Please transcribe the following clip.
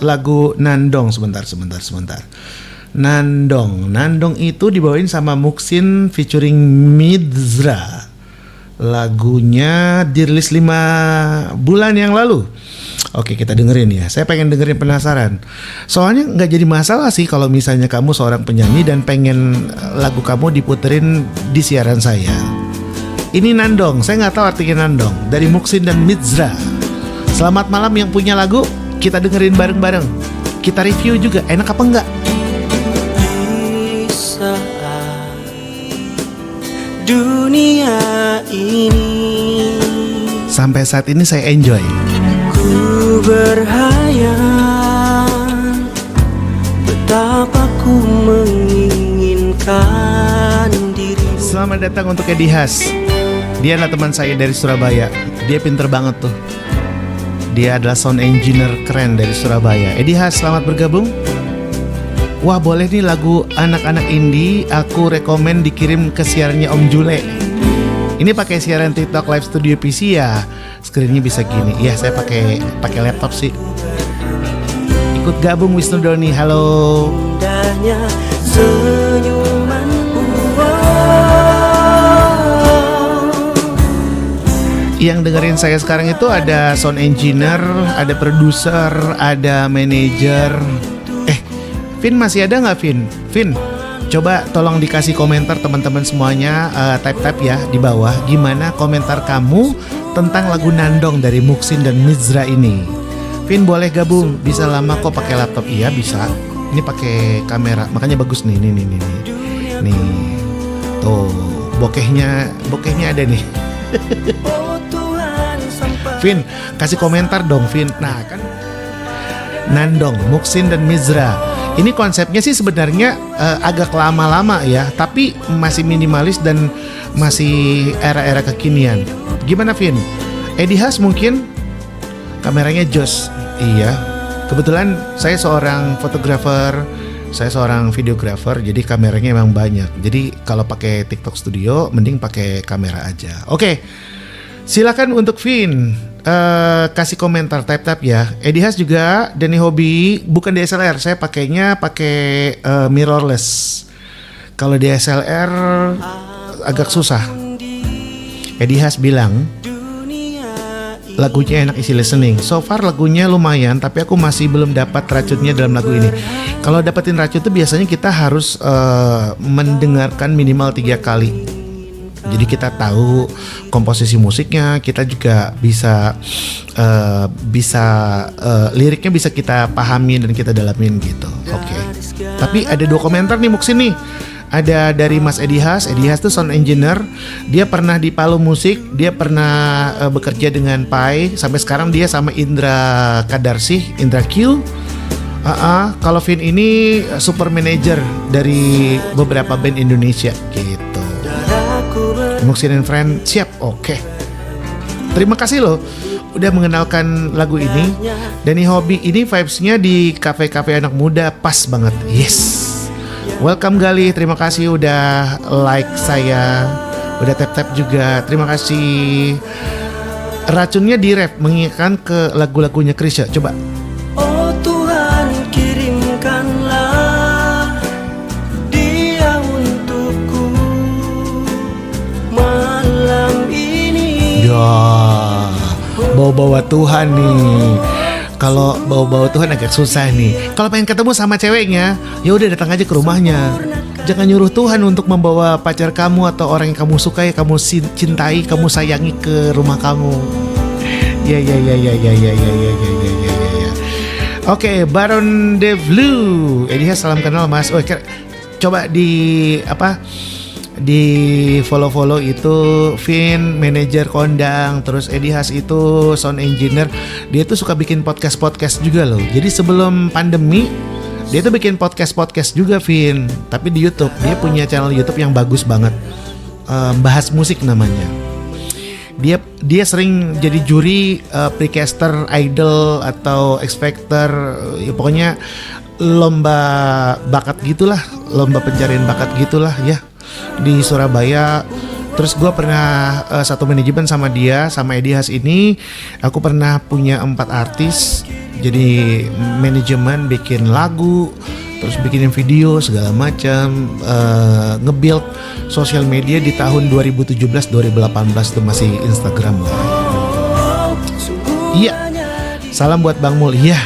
lagu Nandong. Sebentar. Nandong itu dibawain sama Muksin featuring Mizra. Lagunya dirilis 5 bulan yang lalu. Oke, kita dengerin ya. Saya pengen dengerin, penasaran. Soalnya gak jadi masalah sih kalau misalnya kamu seorang penyanyi dan pengen lagu kamu diputerin di siaran saya. Ini Nandong, saya gak tahu artinya Nandong, dari Muksin dan Mizra. Selamat malam yang punya lagu, kita dengerin bareng-bareng. Kita review juga, enak apa enggak? Di saat dunia ini, sampai saat ini saya enjoy. ku berhayal betapa ku menginginkan diri. Selamat datang untuk Eddie Has. Dia adalah teman saya dari Surabaya. Dia pinter banget tuh. Dia adalah sound engineer keren dari Surabaya. Eddie Has, selamat bergabung. Wah, boleh nih lagu anak-anak indie. Aku rekomen dikirim ke siarannya Om Jule. Ini pakai siaran TikTok Live Studio PC ya. Screennya bisa gini. Iya, saya pakai laptop sih. Ikut gabung Wisnu Doni. Halo. Indahnya senyumanmu. Yang dengerin saya sekarang itu ada sound engineer, ada produser, ada manajer. Vin masih ada nggak, Vin? Vin, coba tolong dikasih komentar teman-teman semuanya, type ya di bawah. Gimana komentar kamu tentang lagu Nandong dari Muksin dan Mizra ini? Vin boleh gabung, bisa lama kok pakai laptop. Iya bisa. Ini pakai kamera, makanya bagus nih. Nih, tuh bokehnya ada nih. Vin, kasih komentar dong, Vin. Nah kan, Nandong, Muksin dan Mizra. Ini konsepnya sih sebenarnya agak lama-lama ya, tapi masih minimalis dan masih era-era kekinian. Gimana, Vin? Eddie Has mungkin kameranya jos. Iya. Kebetulan saya seorang fotografer, saya seorang videografer, jadi kameranya emang banyak. Jadi kalau pakai TikTok Studio, mending pakai kamera aja. Oke, silakan untuk Vin. Kasih komentar, type ya. Eddie Has juga, Denny Hobby, bukan DSLR, saya pakainya mirrorless. Kalau DSLR agak susah. Eddie Has bilang lagunya enak, isi listening. So far lagunya lumayan, tapi aku masih belum dapat racunnya dalam lagu ini. Kalau dapetin racun itu biasanya kita harus mendengarkan minimal 3 kali. Jadi kita tahu komposisi musiknya, kita juga bisa liriknya bisa kita pahami dan kita dalamin gitu. Oke. Tapi ada 2 komentar nih Muksin nih. Ada dari Mas Eddie Has. Eddie Has tuh sound engineer. Dia pernah di Palu Musik, dia pernah bekerja dengan Pai. Sampai sekarang dia sama Indra Kadarsih, Indra Q. Kalau Vin ini super manager dari beberapa band Indonesia gitu. Muksin and Friend siap, oke. Terima kasih loh udah mengenalkan lagu ini. Denny Hobby ini vibes-nya di kafe-kafe anak muda pas banget. Yes. Welcome Gali, terima kasih udah like saya, udah tap juga. Terima kasih. Racunnya di rap mengingatkan ke lagu-lagunya Krisya. Coba. Oh Tuhan, kirimkanlah dia untukku malam ini. Ya, bawa-bawa Tuhan nih. Kalau bawa-bawa Tuhan agak susah nih. Kalau pengen ketemu sama ceweknya, ya udah datang aja ke rumahnya. Jangan nyuruh Tuhan untuk membawa pacar kamu atau orang yang kamu sukai, kamu cintai, kamu sayangi ke rumah kamu. Ya. Oke, Baron De Blue. Eddie Has, salam kenal Mas. Oh, coba di follow itu Vin, manajer kondang, terus Eddie Has itu sound engineer. Dia tuh suka bikin podcast juga loh. Jadi sebelum pandemi dia tuh bikin podcast juga Vin, tapi di YouTube. Dia punya channel YouTube yang bagus banget, bahas musik namanya. Dia sering jadi juri Precaster Idol atau X Factor, ya pokoknya lomba bakat gitulah, lomba pencarian bakat gitulah ya di Surabaya. Terus gue pernah satu manajemen sama dia, sama Eddie Has ini. Aku pernah punya 4 artis Jadi manajemen bikin lagu, terus bikinin video segala macam, nge-build sosial media di tahun 2017-2018 itu masih Instagram lah. Iya, salam buat Bang Mul. Iya,